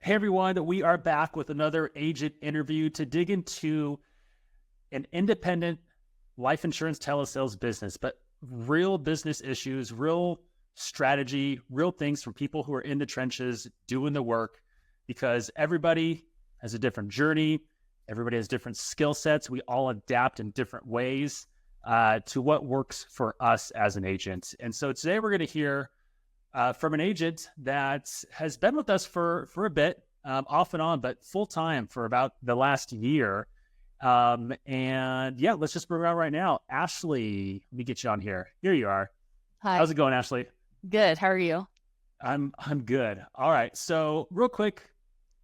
Hey everyone, we are back with another agent interview to dig into an independent life insurance telesales business, but real business issues, real strategy, real things from people who are in the trenches doing the work, because everybody has a different journey. Everybody has different skill sets. We all adapt in different ways to what works for us as an agent. And so today we're going to hear from an agent that has been with us for a bit, off and on, but full time for about the last year. And yeah, let's just bring her on right now. Ashley, let me get you on here. Here you are. Hi. How's it going, Ashley? Good. How are you? I'm good. All right. So real quick,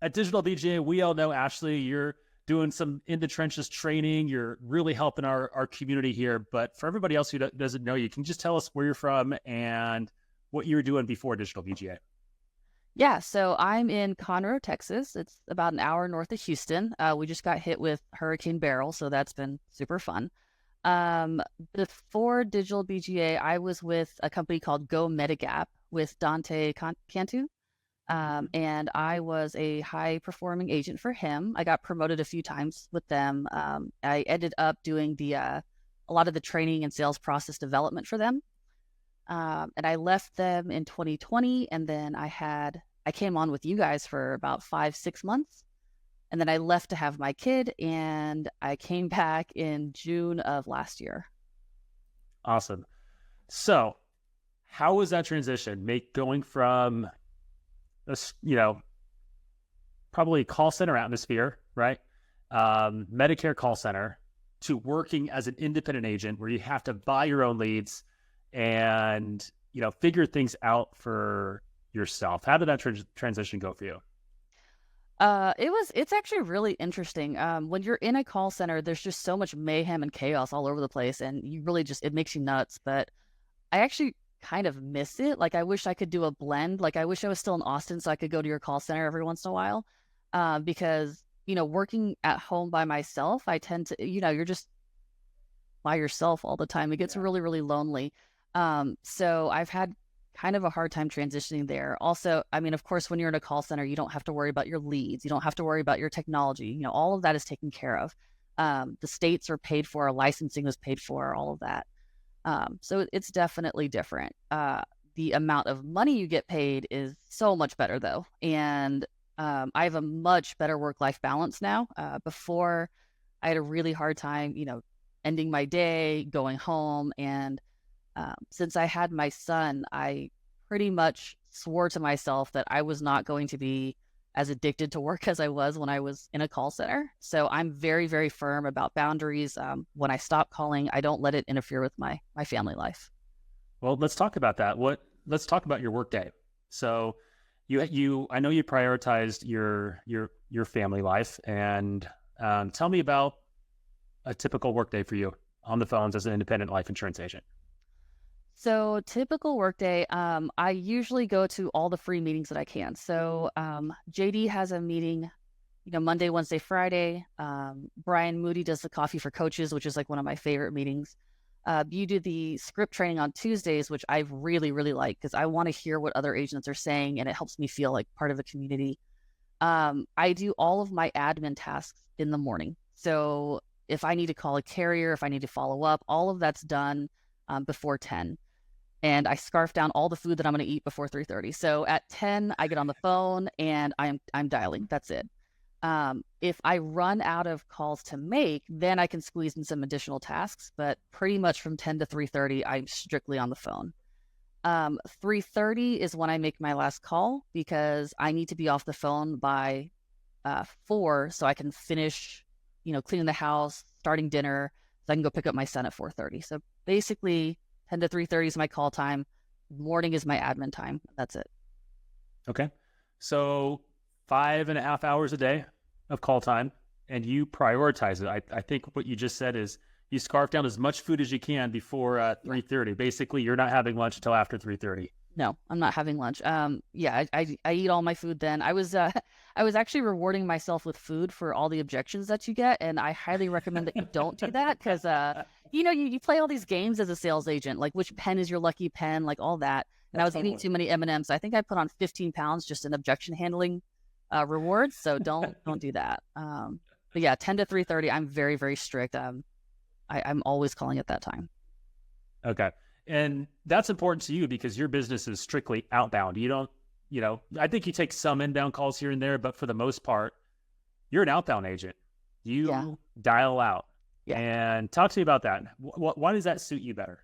at Digital BGA, we all know Ashley. You're doing some in the trenches training. You're really helping our community here. But for everybody else who doesn't know you, can you just tell us where you're from and what you were doing before Digital BGA? Yeah, so I'm in Conroe, Texas. It's about an hour north of Houston. We just got hit with Hurricane Beryl, so that's been super fun. Um, Before Digital BGA, I was with a company called Go Medigap with Cantu. And I was a high performing agent for him. I got promoted a few times with them. I ended up doing a lot of the training and sales process development for them. And I left them in 2020, and then I came on with you guys for about 5, 6 months, and then I left to have my kid, and I came back in June of last year. Awesome. So how was that transition? Going from this, probably call center atmosphere, right? Medicare call center to working as an independent agent where you have to buy your own leads and, figure things out for yourself. How did that transition go for you? It's actually really interesting. When you're in a call center, there's just so much mayhem and chaos all over the place, and it makes you nuts. But I actually kind of miss it. Like, I wish I could do a blend. Like, I wish I was still in Austin so I could go to your call center every once in a while. Because, working at home by myself, I tend to, you're just by yourself all the time. It gets Yeah. really, really lonely. So I've had kind of a hard time transitioning there. Also, I mean, of course, when you're in a call center, you don't have to worry about your leads. You don't have to worry about your technology. All of that is taken care of. The states are paid for, licensing is paid for, all of that. So it's definitely different. The amount of money you get paid is so much better, though. And I have a much better work-life balance now. Before, I had a really hard time, ending my day, going home. And since I had my son, I pretty much swore to myself that I was not going to be as addicted to work as I was when I was in a call center. So I'm very, very firm about boundaries. When I stop calling, I don't let it interfere with my family life. Well, let's talk about that. Let's talk about your workday. So I know you prioritized your family life, and tell me about a typical workday for you on the phones as an independent life insurance agent. So typical workday, I usually go to all the free meetings that I can. So JD has a meeting, Monday, Wednesday, Friday. Brian Moody does the coffee for coaches, which is like one of my favorite meetings. You do the script training on Tuesdays, which I really, really like because I want to hear what other agents are saying, and it helps me feel like part of the community. I do all of my admin tasks in the morning. So if I need to call a carrier, if I need to follow up, all of that's done before 10. And I scarf down all the food that I'm going to eat before 3:30. So at 10, I get on the phone and I'm dialing. That's it. If I run out of calls to make, then I can squeeze in some additional tasks. But pretty much from 10 to 3:30, I'm strictly on the phone. 3:30 is when I make my last call because I need to be off the phone by 4 so I can finish, cleaning the house, starting dinner, so I can go pick up my son at 4:30. So basically, 10 to 3:30 is my call time. Morning is my admin time. That's it. Okay. So 5.5 hours a day of call time, and you prioritize it. I think what you just said is you scarf down as much food as you can before 3:30. Basically, you're not having lunch until after 3:30. No, I'm not having lunch. Yeah, I eat all my food then. I was I was actually rewarding myself with food for all the objections that you get, and I highly recommend that you don't do that because you play all these games as a sales agent, like which pen is your lucky pen, like all that. And I was eating Totally. too many M&Ms. I think I put on 15 pounds just in objection handling rewards. So don't do that. But yeah, 10 to 3:30, I'm very, very strict. I'm always calling at that time. Okay. And that's important to you because your business is strictly outbound. You don't, I think you take some inbound calls here and there, but for the most part, you're an outbound agent. You dial out. Yeah. And talk to me about that. Why does that suit you better?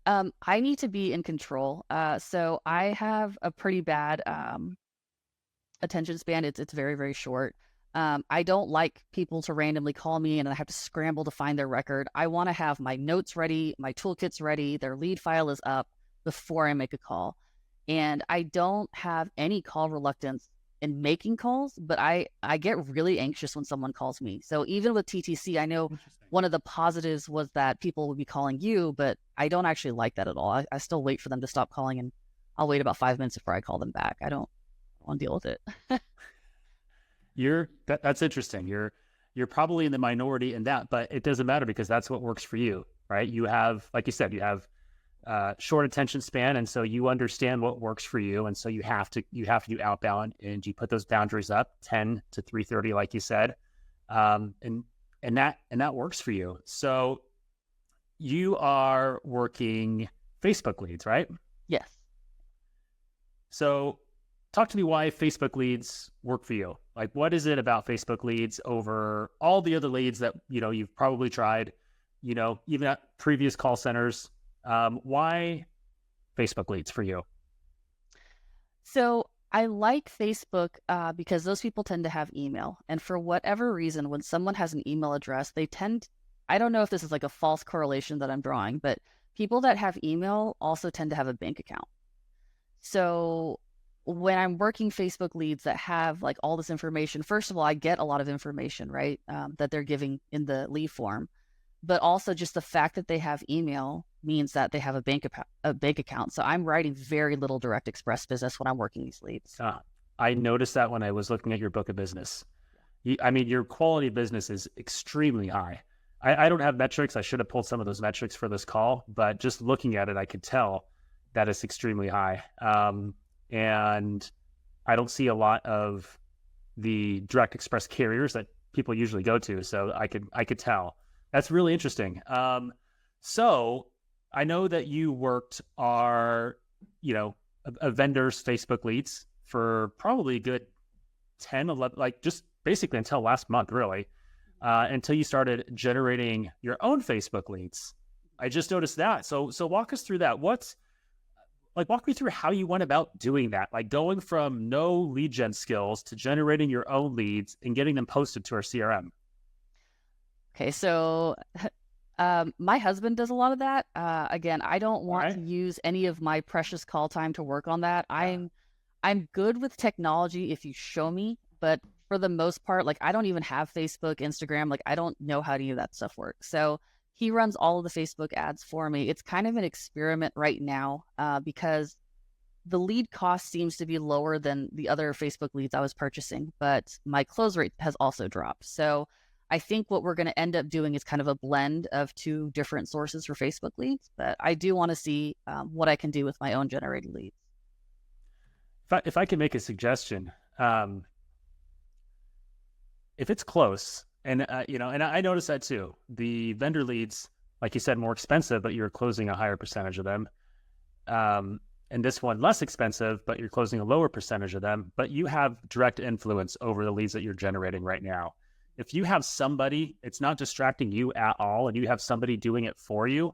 I need to be in control. So I have a pretty bad attention span. It's very, very short. I don't like people to randomly call me and I have to scramble to find their record. I want to have my notes ready, my toolkits ready, their lead file is up before I make a call. And I don't have any call reluctance in making calls, but I get really anxious when someone calls me. So even with TTC, I know one of the positives was that people would be calling you, but I don't actually like that at all. I still wait for them to stop calling and I'll wait about 5 minutes before I call them back. I don't want to deal with it. That's interesting. You're probably in the minority in that, but it doesn't matter because that's what works for you, right? You have, like you said, you have short attention span, and so you understand what works for you, and so you have to do outbound, and you put those boundaries up 10 to 3:30, like you said, and that works for you. So you are working Facebook leads, right? Yes. So talk to me why Facebook leads work for you. Like, what is it about Facebook leads over all the other leads that, you've probably tried, even at previous call centers? Why Facebook leads for you? So I like Facebook because those people tend to have email. And for whatever reason, when someone has an email address, I don't know if this is like a false correlation that I'm drawing, but people that have email also tend to have a bank account. So when I'm working Facebook leads that have like all this information, first of all, I get a lot of information, right? That they're giving in the lead form, but also just the fact that they have email means that they have a bank account. So I'm writing very little direct express business when I'm working these leads. I noticed that when I was looking at your book of business. Your quality of business is extremely high. I don't have metrics. I should have pulled some of those metrics for this call, but just looking at it, I could tell that it's extremely high. And I don't see a lot of the direct express carriers that people usually go to. So I could tell. That's really interesting. So I know that you worked a vendor's Facebook leads for probably a good 10, 11, like just basically until last month, really, until you started generating your own Facebook leads. I just noticed that. So walk us through that. Walk me through how you went about doing that, like going from no lead gen skills to generating your own leads and getting them posted to our CRM. Okay, so my husband does a lot of that. Again, I don't want to use any of my precious call time to work on that. I'm good with technology if you show me, but for the most part, like I don't even have Facebook, Instagram. Like I don't know how any of that stuff works. So he runs all of the Facebook ads for me. It's kind of an experiment right now because the lead cost seems to be lower than the other Facebook leads I was purchasing, but my close rate has also dropped. So I think what we're going to end up doing is kind of a blend of two different sources for Facebook leads, but I do want to see what I can do with my own generated leads. If I can make a suggestion, if it's close, and I noticed that too. The vendor leads, like you said, more expensive, but you're closing a higher percentage of them. And this one less expensive, but you're closing a lower percentage of them. But you have direct influence over the leads that you're generating right now. If you have somebody, it's not distracting you at all, and you have somebody doing it for you,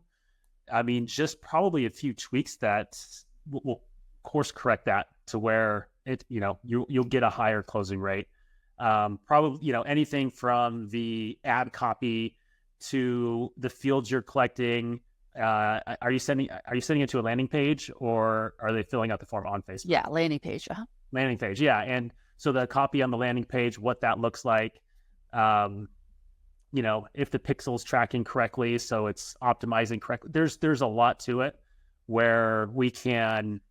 just probably a few tweaks that will course correct that to where you'll get a higher closing rate. Probably, anything from the ad copy to the fields you're collecting. Are you sending it to a landing page, or are they filling out the form on Facebook? Yeah, landing page. Landing page, yeah. And so the copy on the landing page, what that looks like, if the pixel's tracking correctly, so it's optimizing correctly. There's a lot to it where we can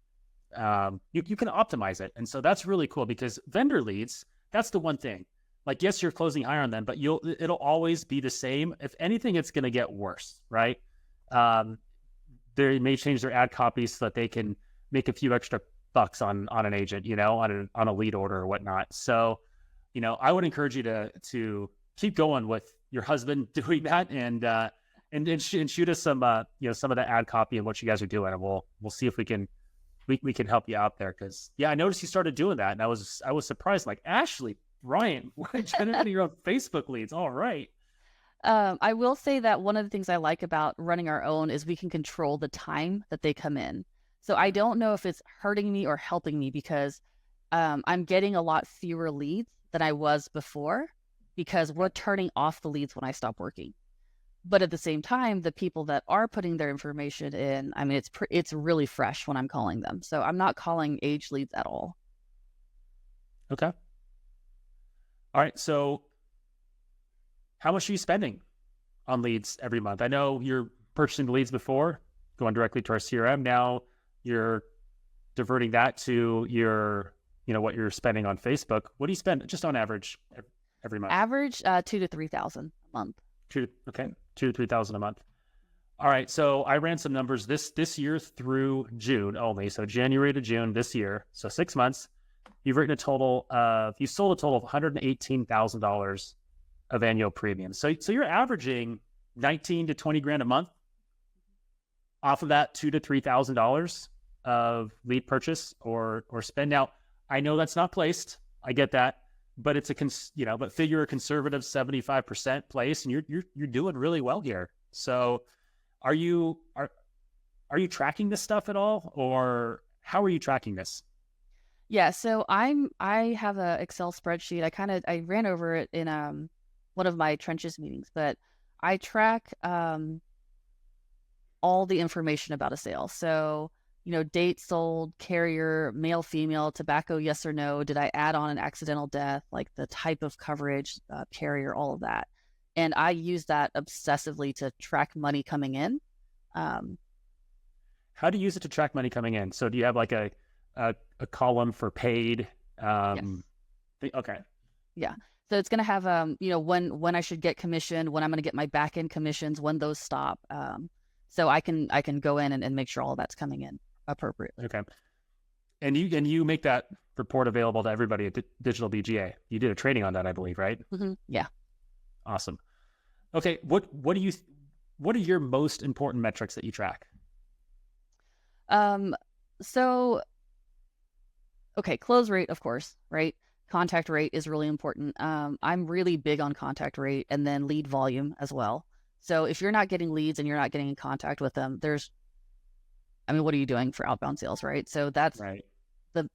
you can optimize it, and so that's really cool because vendor leads, that's the one thing. Like, yes, you're closing higher on them, but it'll always be the same. If anything, it's going to get worse, right? They may change their ad copies so that they can make a few extra bucks on an agent, on a lead order or whatnot. So, I would encourage you to keep going with your husband doing that, and shoot us some some of the ad copy and what you guys are doing, and we'll see if we can help you out there. Because I noticed you started doing that, and I was surprised. Like, Ashley, Ryan, generating your own Facebook leads. All right. I will say that one of the things I like about running our own is we can control the time that they come in. So I don't know if it's hurting me or helping me, because I'm getting a lot fewer leads than I was before, because we're turning off the leads when I stop working. But at the same time, the people that are putting their information in, I mean, it's really fresh when I'm calling them. So I'm not calling age leads at all. Okay. All right. So how much are you spending on leads every month? I know you're purchasing the leads before, going directly to our CRM. Now you're diverting that to your, what you're spending on Facebook. What do you spend just on average every month? Average, $2,000 to $3,000 a month. Okay, $2,000 to $3,000 a month. All right. So I ran some numbers this year through June only. So January to June this year. So 6 months. You've sold a total of $118,000 of annual premium. So you're averaging 19 to 20 grand a month off of that $2,000 to $3,000 of lead purchase or spend. Now, I know that's not placed. I get that, but it's but figure a conservative 75% place, and you're doing really well here. So are you tracking this stuff at all, or how are you tracking this? Yeah, so I have a Excel spreadsheet. I ran over it in one of my trenches meetings, but I track all the information about a sale. So, date sold, carrier, male, female, tobacco, yes or no. Did I add on an accidental death, like the type of coverage, carrier, all of that. And I use that obsessively to track money coming in. How do you use it to track money coming in? So do you have like a column for paid? Yes. Okay. Yeah. So it's going to have, when I should get commission, when I'm going to get my back end commissions, when those stop. So I can go in and make sure all of that's coming in appropriately. Okay. And you make that report available to everybody at Digital BGA. You did a training on that, I believe, right? Mm-hmm. Yeah. Awesome. Okay. What are your most important metrics that you track? Okay, close rate, of course, right? Contact rate is really important. I'm really big on contact rate, and then lead volume as well. So if you're not getting leads and you're not getting in contact with them, what are you doing for outbound sales, right? So that's right.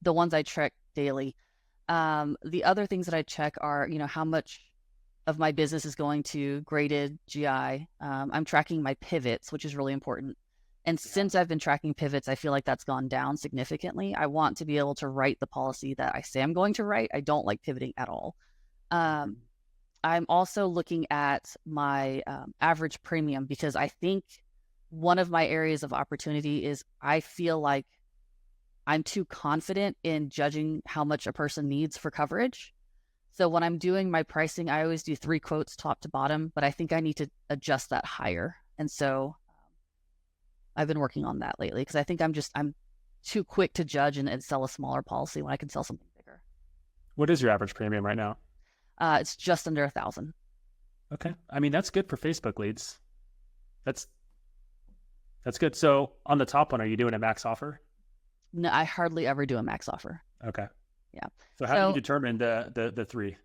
The ones I check daily. The other things that I check are, how much of my business is going to graded GI. I'm tracking my pivots, which is really important. And since I've been tracking pivots, I feel like that's gone down significantly. I want to be able to write the policy that I say I'm going to write. I don't like pivoting at all. I'm also looking at my average premium, because I think one of my areas of opportunity is I feel like I'm too confident in judging how much a person needs for coverage. So when I'm doing my pricing, I always do 3 quotes top to bottom, but I think I need to adjust that higher. And so I've been working on that lately, because I think I'm too quick to judge and sell a smaller policy when I can sell something bigger. What is your average premium right now? It's just under 1,000. Okay. That's good for Facebook leads. That's good. So on the top one, are you doing a max offer? No, I hardly ever do a max offer. Okay. Yeah. So how do you determine the 3?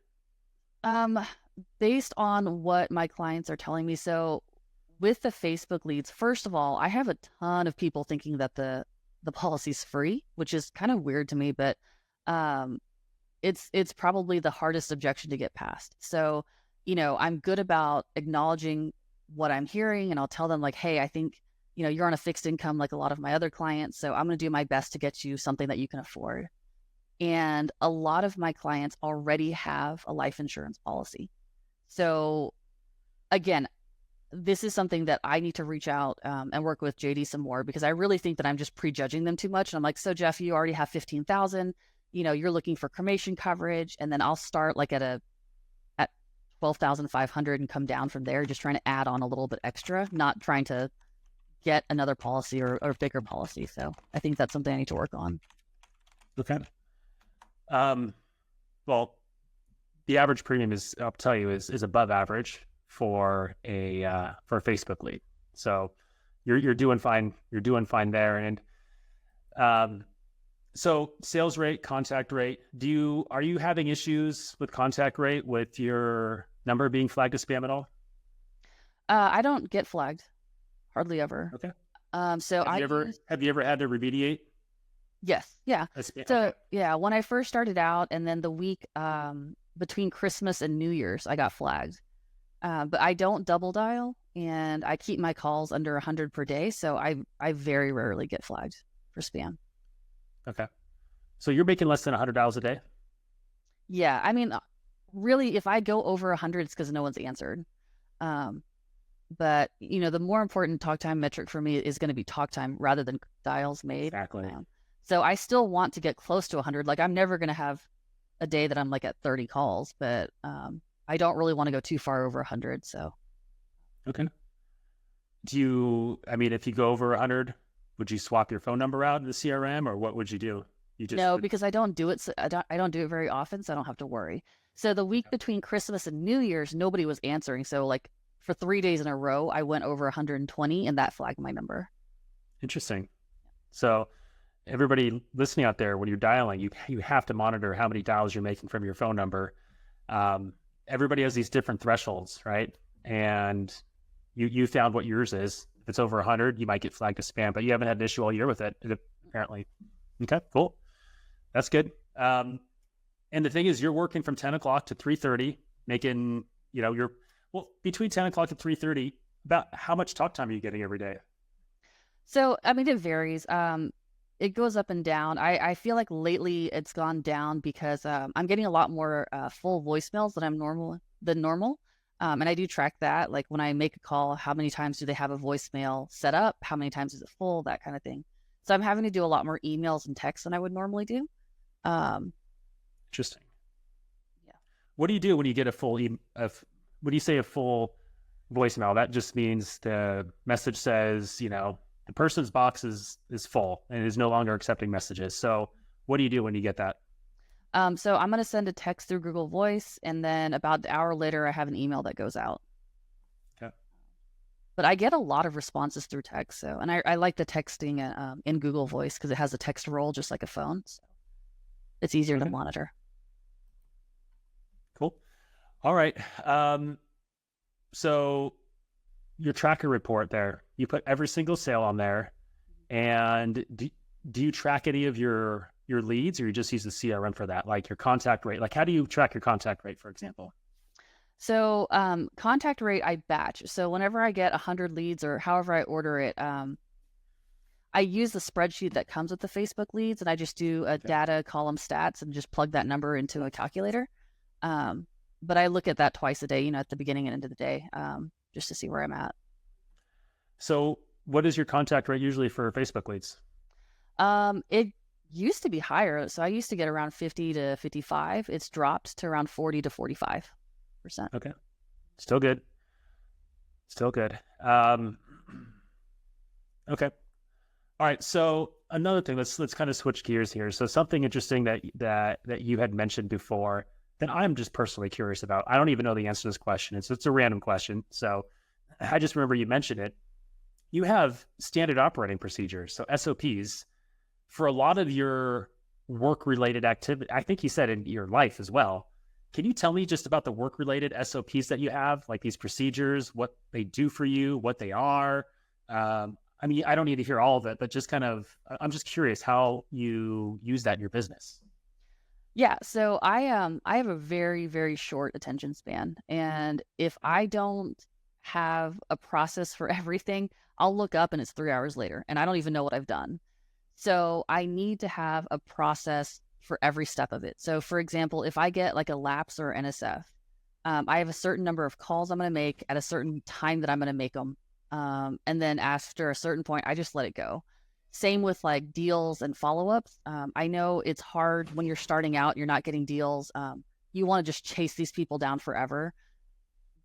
Based on what my clients are telling me. So with the Facebook leads, first of all, I have a ton of people thinking that the policy's free, which is kind of weird to me, but it's probably the hardest objection to get past. So, I'm good about acknowledging what I'm hearing, and I'll tell them like, hey, I think, you're on a fixed income like a lot of my other clients, so I'm going to do my best to get you something that you can afford. And a lot of my clients already have a life insurance policy. So again, this is something that I need to reach out and work with JD some more, because I really think that I'm just prejudging them too much. And I'm like, so Jeff, you already have 15,000, you're looking for cremation coverage. And then I'll start like at 12,500 and come down from there, just trying to add on a little bit extra, not trying to get another policy or bigger policy. So I think that's something I need to work on. Okay. Um, well, the average premium is, I'll tell you, is above average for a Facebook lead. So you're doing fine. You're doing fine there. And um, so sales rate, contact rate. Are you having issues with contact rate with your number being flagged as spam at all? I don't get flagged hardly ever. Okay. So I use Have you ever had to remediate yes, yeah. a spam? Okay. So yeah, when I first started out, and then the week between Christmas and New Year's, I got flagged. But I don't double dial, and I keep my calls under 100 per day, so I very rarely get flagged for spam. Okay. So you're making less than $100 a day? Yeah, I mean, really, if I go over 100, it's because no one's answered. Um, but the more important talk time metric for me is going to be talk time rather than dials made. Exactly. So I still want to get close to 100. Like, I'm never going to have a day that I'm like at 30 calls, but I don't really want to go too far over 100. So Okay. If you go over 100, would you swap your phone number out in the CRM, or what would you do? You just no, would, because I don't do it. I don't do it very often, so I don't have to worry. So the week between Christmas and New Year's, nobody was answering. So like for 3 days in a row, I went over 120, and that flagged my number. Interesting. So everybody listening out there, when you're dialing, you have to monitor how many dials you're making from your phone number. Everybody has these different thresholds, right? And you found what yours is. If it's over 100, you might get flagged as spam, but you haven't had an issue all year with it, apparently. Okay, cool. That's good. And the thing is, you're working from 10 o'clock to 3:30, making, between 10 o'clock and 3:30, about how much talk time are you getting every day? So I mean, it varies. It goes up and down. I feel like lately it's gone down because I'm getting a lot more full voicemails than normal. And I do track that. Like when I make a call, how many times do they have a voicemail set up? How many times is it full? That kind of thing. So I'm having to do a lot more emails and texts than I would normally do. Um, Interesting. yeah. What do you do when you get when you say a full voicemail? That just means the message says, the person's box is full and is no longer accepting messages. So what do you do when you get that? So I'm going to send a text through Google Voice, and then about an hour later, I have an email that goes out. Okay. But I get a lot of responses through text. So, and I like the texting in Google Voice because it has a text roll just like a phone. So it's easier to monitor. Cool. All right. So your tracker report there, you put every single sale on there. And do you track any of your leads, or you just use the CRM for that? Like your contact rate, like how do you track your contact rate, for example? So contact rate, I batch. So whenever I get 100 leads or however I order it, I use the spreadsheet that comes with the Facebook leads, and I just do a data column stats and just plug that number into a calculator. But I look at that twice a day, at the beginning and end of the day, just to see where I'm at. So what is your contact rate usually for Facebook leads? It used to be higher. So I used to get around 50 to 55. It's dropped to around 40 to 45%. Okay. Still good. Still good. Okay. All right. So another thing, let's kind of switch gears here. So something interesting that you had mentioned before that I'm just personally curious about. I don't even know the answer to this question. It's a random question. So I just remember you mentioned it. You have standard operating procedures, so SOPs, for a lot of your work-related activity. I think you said in your life as well. Can you tell me just about the work-related SOPs that you have, like these procedures, what they do for you, what they are? I don't need to hear all of it, but just kind of, I'm just curious how you use that in your business. Yeah, so I have a very, very short attention span. And if I don't have a process for everything, I'll look up and it's 3 hours later and I don't even know what I've done. So I need to have a process for every step of it. So for example, if I get like a lapse or NSF, I have a certain number of calls I'm going to make at a certain time that I'm going to make them. And then after a certain point, I just let it go. Same with like deals and follow-ups. I know it's hard when you're starting out, you're not getting deals. You want to just chase these people down forever,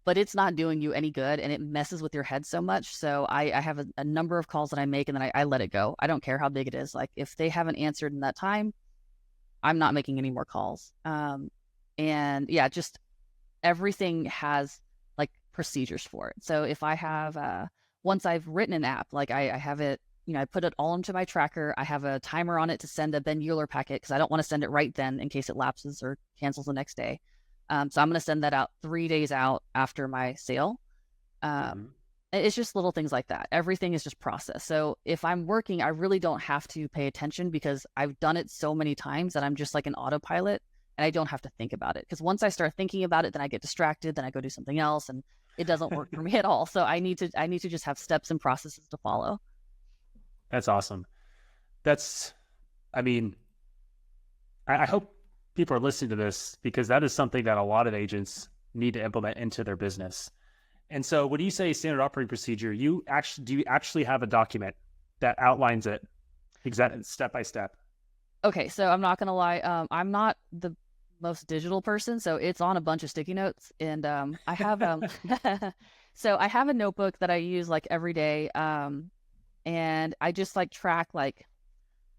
but it's not doing you any good and it messes with your head so much. So I have a number of calls that I make and then I let it go. I don't care how big it is. Like if they haven't answered in that time, I'm not making any more calls. And yeah, just everything has like procedures for it. So if I have once I've written an app, like I have it, I put it all into my tracker. I have a timer on it to send a Ben Euler packet because I don't want to send it right then in case it lapses or cancels the next day. So I'm going to send that out 3 days out after my sale. Um, it's just little things like that. Everything is just process. So if I'm working, I really don't have to pay attention because I've done it so many times that I'm just like an autopilot and I don't have to think about it. Because once I start thinking about it, then I get distracted, then I go do something else, and it doesn't work for me at all. So I need to just have steps and processes to follow. That's awesome. That's, I mean, I hope people are listening to this because that is something that a lot of agents need to implement into their business. And so when you say standard operating procedure, do you actually have a document that outlines it exactly step by step? Okay, so I'm not gonna lie, I'm not the most digital person, so it's on a bunch of sticky notes, and I have so I have a notebook that I use like every day, and I just like track like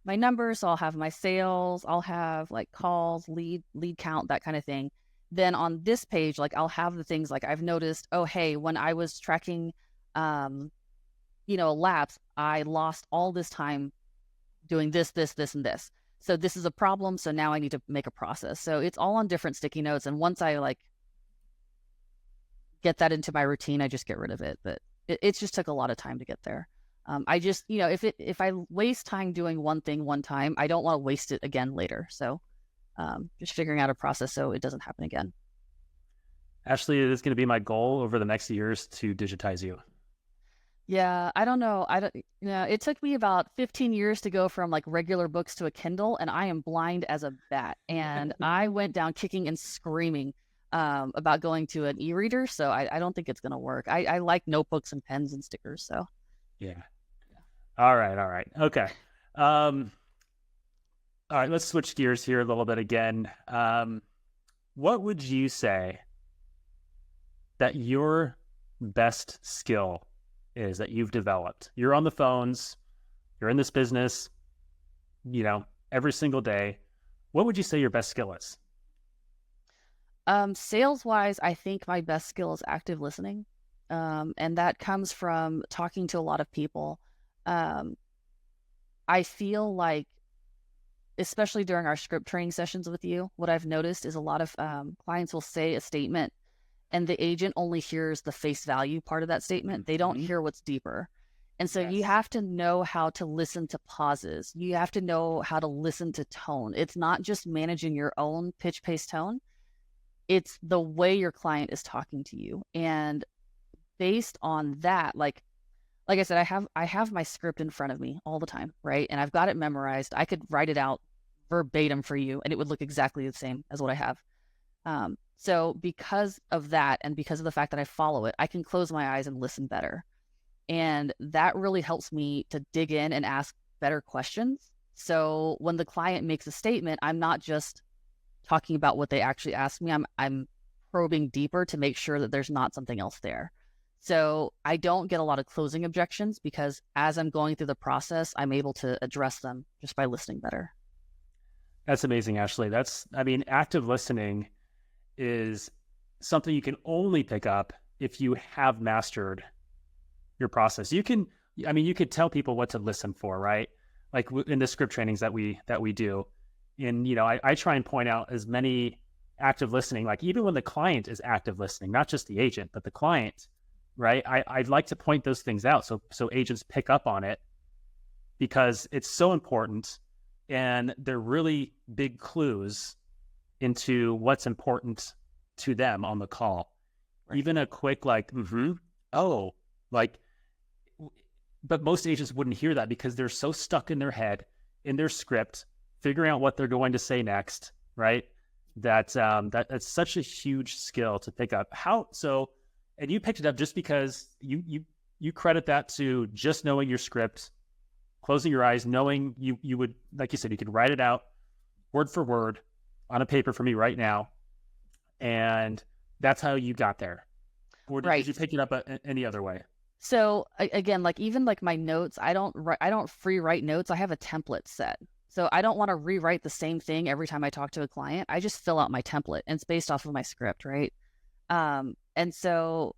my numbers. So I'll have my sales, I'll have like calls, lead count, that kind of thing. Then on this page, like I'll have the things like I've noticed, oh hey, when I was tracking laps, I lost all this time doing this, and this. So this is a problem. So now I need to make a process. So it's all on different sticky notes. And once I like get that into my routine, I just get rid of it. But it just took a lot of time to get there. I just, if I waste time doing one thing one time, I don't want to waste it again later. So just figuring out a process so it doesn't happen again. Ashley, it is going to be my goal over the next years to digitize you. Yeah, I don't know. It took me about 15 years to go from like regular books to a Kindle, and I am blind as a bat. And I went down kicking and screaming about going to an e-reader. So I don't think it's going to work. I like notebooks and pens and stickers. So yeah. All right. Okay. All right, let's switch gears here a little bit again. What would you say that your best skill is that you've developed? You're on the phones, you're in this business, every single day. What would you say your best skill is? Sales wise, I think my best skill is active listening. And that comes from talking to a lot of people. I feel like, especially during our script training sessions with you, what I've noticed is a lot of clients will say a statement and the agent only hears the face value part of that statement. They don't hear what's deeper. And so you have to know how to listen to pauses. You have to know how to listen to tone. It's not just managing your own pitch, pace, tone. It's the way your client is talking to you. And based on that, like I said, I have my script in front of me all the time, right? And I've got it memorized. I could write it out verbatim for you and it would look exactly the same as what I have. So because of that, and because of the fact that I follow it, I can close my eyes and listen better. And that really helps me to dig in and ask better questions. So when the client makes a statement, I'm not just talking about what they actually asked me. I'm probing deeper to make sure that there's not something else there. So I don't get a lot of closing objections because as I'm going through the process, I'm able to address them just by listening better. That's amazing, Ashley. Active listening is something you can only pick up if you have mastered your process. You could tell people what to listen for, right? Like in the script trainings that we do. And, I try and point out as many active listening, like even when the client is active listening, not just the agent, but the client, right? I'd like to point those things out so agents pick up on it because it's so important and they're really big clues into what's important to them on the call. Right. Even a quick but most agents wouldn't hear that because they're so stuck in their head, in their script, figuring out what they're going to say next, right? That's such a huge skill to pick up. And you picked it up just because you credit that to just knowing your script, closing your eyes, knowing you would, like you said, you could write it out word for word on a paper for me right now. And that's how you got there. Or did you pick it up any other way? So again, like even like my notes, I don't free write notes. I have a template set. So I don't want to rewrite the same thing every time I talk to a client. I just fill out my template and it's based off of my script, right? And so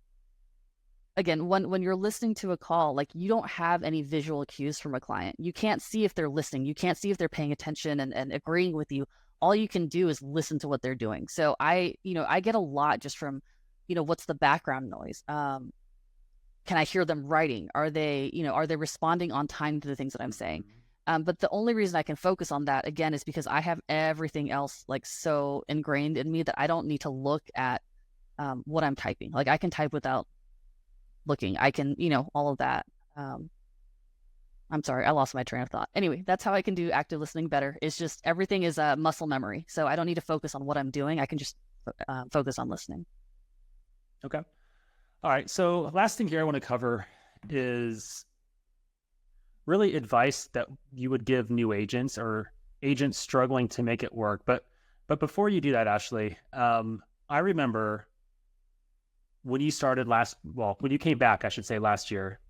again, when you're listening to a call, like you don't have any visual cues from a client. You can't see if they're listening. You can't see if they're paying attention and agreeing with you. All you can do is listen to what they're doing. So I get a lot just from, what's the background noise? Can I hear them writing? Are they responding on time to the things that I'm saying? But the only reason I can focus on that again is because I have everything else like so ingrained in me that I don't need to look at what I'm typing. Like I can type without looking. I can, all of that. I'm sorry, I lost my train of thought. Anyway, that's how I can do active listening better. It's just everything is a muscle memory. So I don't need to focus on what I'm doing. I can just focus on listening. Okay. All right. So last thing here I want to cover is really advice that you would give new agents or agents struggling to make it work. But before you do that, Ashley, I remember when you started when you came back, I should say last year,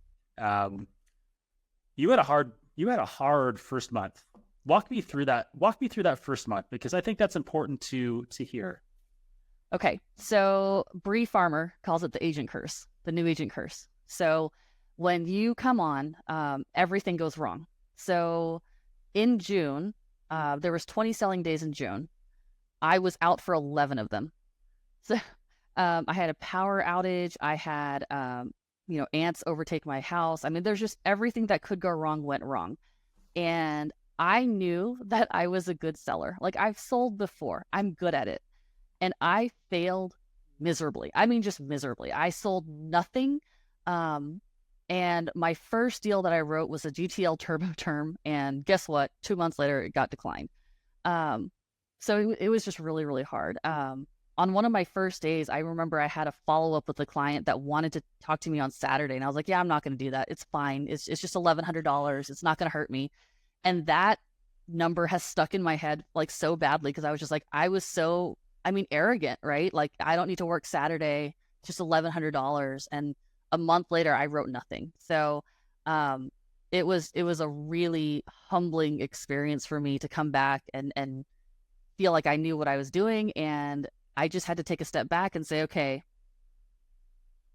you had a hard first month. Walk me through that first month, because I think that's important to hear. Okay. So Bree Farmer calls it the agent curse, the new agent curse. So when you come on, everything goes wrong. So in June, there was 20 selling days in June. I was out for 11 of them. So I had a power outage. I had, ants overtake my house. I mean, there's just everything that could go wrong went wrong. And I knew that I was a good seller. Like I've sold before. I'm good at it. And I failed miserably. I mean, just miserably. I sold nothing. And my first deal that I wrote was a GTL turbo term. And guess what? 2 months later, it got declined. So it was just really, really hard. On one of my first days, I remember I had a follow-up with a client that wanted to talk to me on Saturday. And I was like, yeah, I'm not going to do that. It's fine. It's just $1,100. It's not going to hurt me. And that number has stuck in my head like so badly, because I was just like, arrogant, right? Like I don't need to work Saturday, just $1,100. And a month later I wrote nothing. So it was a really humbling experience for me to come back and feel like I knew what I was doing. And I just had to take a step back and say, okay,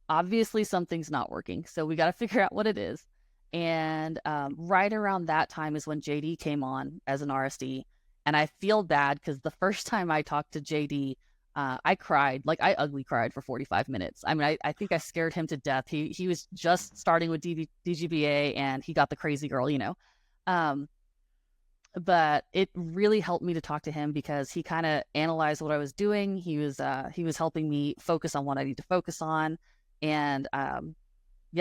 obviously something's not working. So we got to figure out what it is. And right around that time is when JD came on as an RSD. And I feel bad because the first time I talked to JD, I cried. Like I ugly cried for 45 minutes. I mean, I think I scared him to death. He was just starting with DGBA and he got the crazy girl, But it really helped me to talk to him because he kind of analyzed what I was doing. He was helping me focus on what I need to focus on. And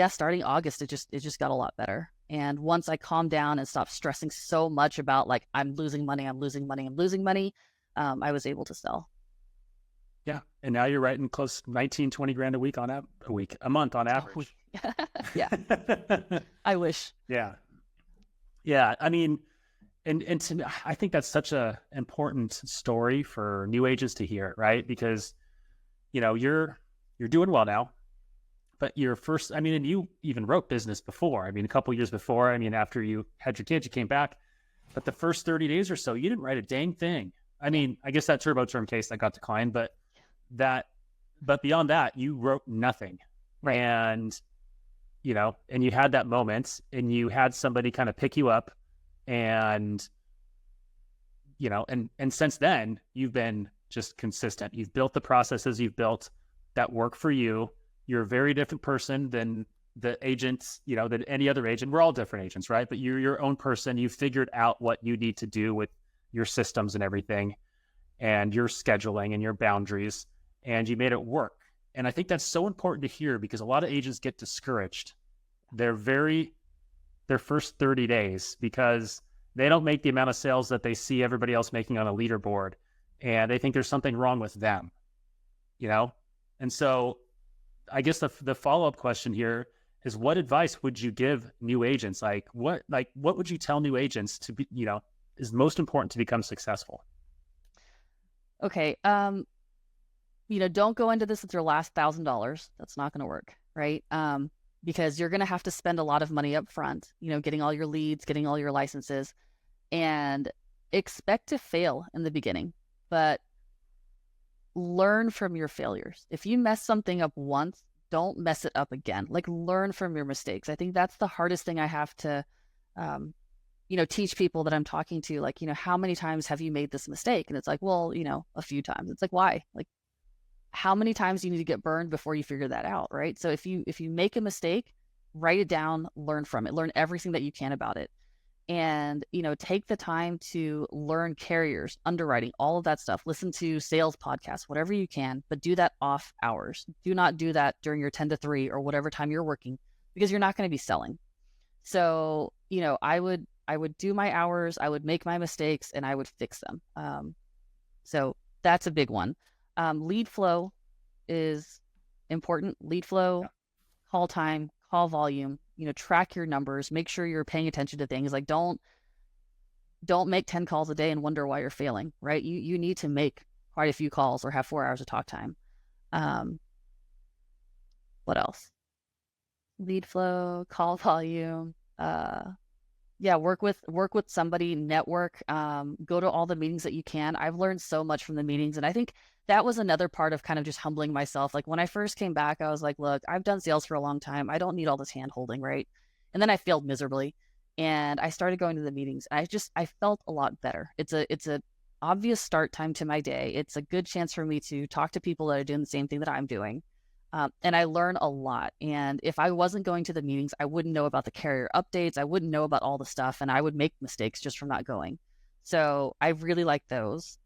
starting August, it just got a lot better. And once I calmed down and stopped stressing so much about like, I'm losing money, I was able to sell. Yeah. And now you're writing close 19, 20 grand a month on average. Yeah. I wish. Yeah. Yeah. I mean, and to me, I think that's such a important story for new agents to hear, right? Because, you're doing well now. But and you even wrote business before. I mean, a couple of years before, after you had your kids, you came back. But the first 30 days or so, you didn't write a dang thing. I mean, I guess that turbo term case that got declined, but beyond that, you wrote nothing. Right. And, and you had that moment and you had somebody kind of pick you up and, and since then you've been just consistent. You've built the processes you've built that work for you. You're a very different person than the agents, than any other agent. We're all different agents, right? But you're your own person. You figured out what you need to do with your systems and everything and your scheduling and your boundaries, and you made it work. And I think that's so important to hear because a lot of agents get discouraged their first 30 days because they don't make the amount of sales that they see everybody else making on a leaderboard. And they think there's something wrong with them, And so I guess the follow-up question here is, what advice would you give new agents? What would you tell new agents to be, is most important to become successful? Okay. Don't go into this with your last $1,000. That's not going to work. Right. Because you're going to have to spend a lot of money up front, getting all your leads, getting all your licenses. and expect to fail in the beginning, but learn from your failures. If you mess something up once, don't mess it up again. Like, learn from your mistakes. I think that's the hardest thing I have to, teach people that I'm talking to. Like, how many times have you made this mistake? And it's like, well, a few times. It's like, why? Like, how many times do you need to get burned before you figure that out, right? So if you make a mistake, write it down, learn from it, learn everything that you can about it. And, take the time to learn carriers, underwriting, all of that stuff. Listen to sales podcasts, whatever you can, but do that off hours. Do not do that during your 10 to 3 or whatever time you're working, because you're not going to be selling. So, I would do my hours, I would make my mistakes, and I would fix them. So that's a big one. Lead flow is important. Lead flow, Yeah. call time, call volume, track your numbers, make sure you're paying attention to things. Like, don't make 10 calls a day and wonder why you're failing, right? You need to make quite a few calls or have 4 hours of talk time. What else? Lead flow, call volume, work with somebody, network, go to all the meetings that you can. I've learned so much from the meetings, and I think that was another part of kind of just humbling myself. Like, when I first came back, I was like, look, I've done sales for a long time. I don't need all this hand holding, right? And then I failed miserably, and I started going to the meetings. And I felt a lot better. It's a obvious start time to my day. It's a good chance for me to talk to people that are doing the same thing that I'm doing. And I learn a lot. And if I wasn't going to the meetings, I wouldn't know about the carrier updates. I wouldn't know about all the stuff, and I would make mistakes just from not going. So I really like those.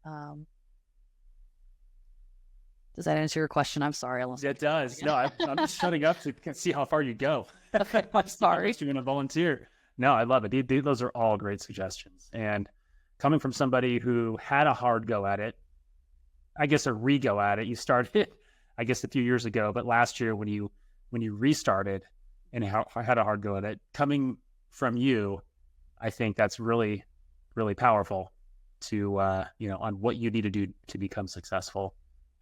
Does that answer your question? I'm sorry. It does. No, I'm just shutting up to see how far you go. Okay, I'm sorry. You're going to volunteer. No, I love it. Those are all great suggestions. And coming from somebody who had a hard go at it, I guess a re-go at it, you started, I guess, a few years ago, but last year when you restarted and had a hard go at it, coming from you, I think that's really, really powerful to, on what you need to do to become successful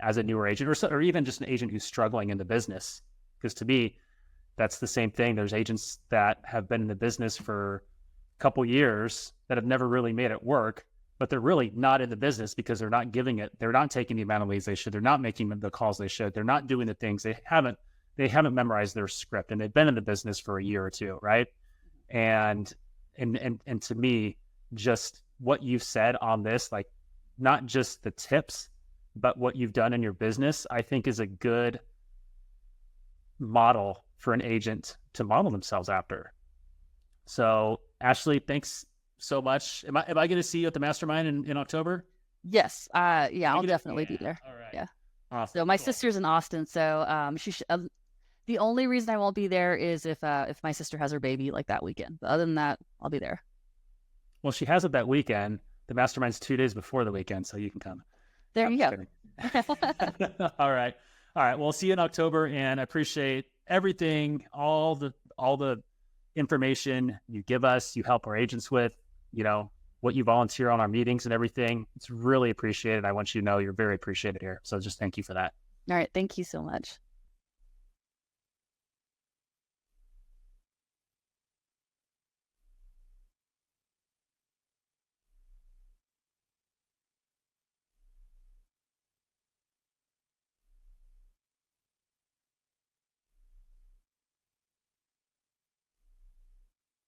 as a newer agent, or even just an agent who's struggling in the business. Because to me, that's the same thing. There's agents that have been in the business for a couple years that have never really made it work, but they're really not in the business because they're not giving it. They're not taking the amount of leads they should. They're not making the calls they should. They're not doing the things they haven't memorized their script, and they've been in the business for a year or two, right? And to me, just what you've said on this, like, not just the tips, but what you've done in your business, I think is a good model for an agent to model themselves after. So, Ashley, thanks so much. Am I going to see you at the mastermind in October? Yes. I'll definitely be there. All right. Yeah. Awesome. So my Cool. sister's in Austin. So the only reason I won't be there is if my sister has her baby like that weekend. But other than that, I'll be there. Well, she has it that weekend. The mastermind's 2 days before the weekend, so you can come. There I'm you just go. kidding. All right. We'll see you in October, and I appreciate everything, all the information you give us, you help our agents with, what you volunteer on our meetings and everything. It's really appreciated. I want you to know you're very appreciated here. So just thank you for that. All right. Thank you so much.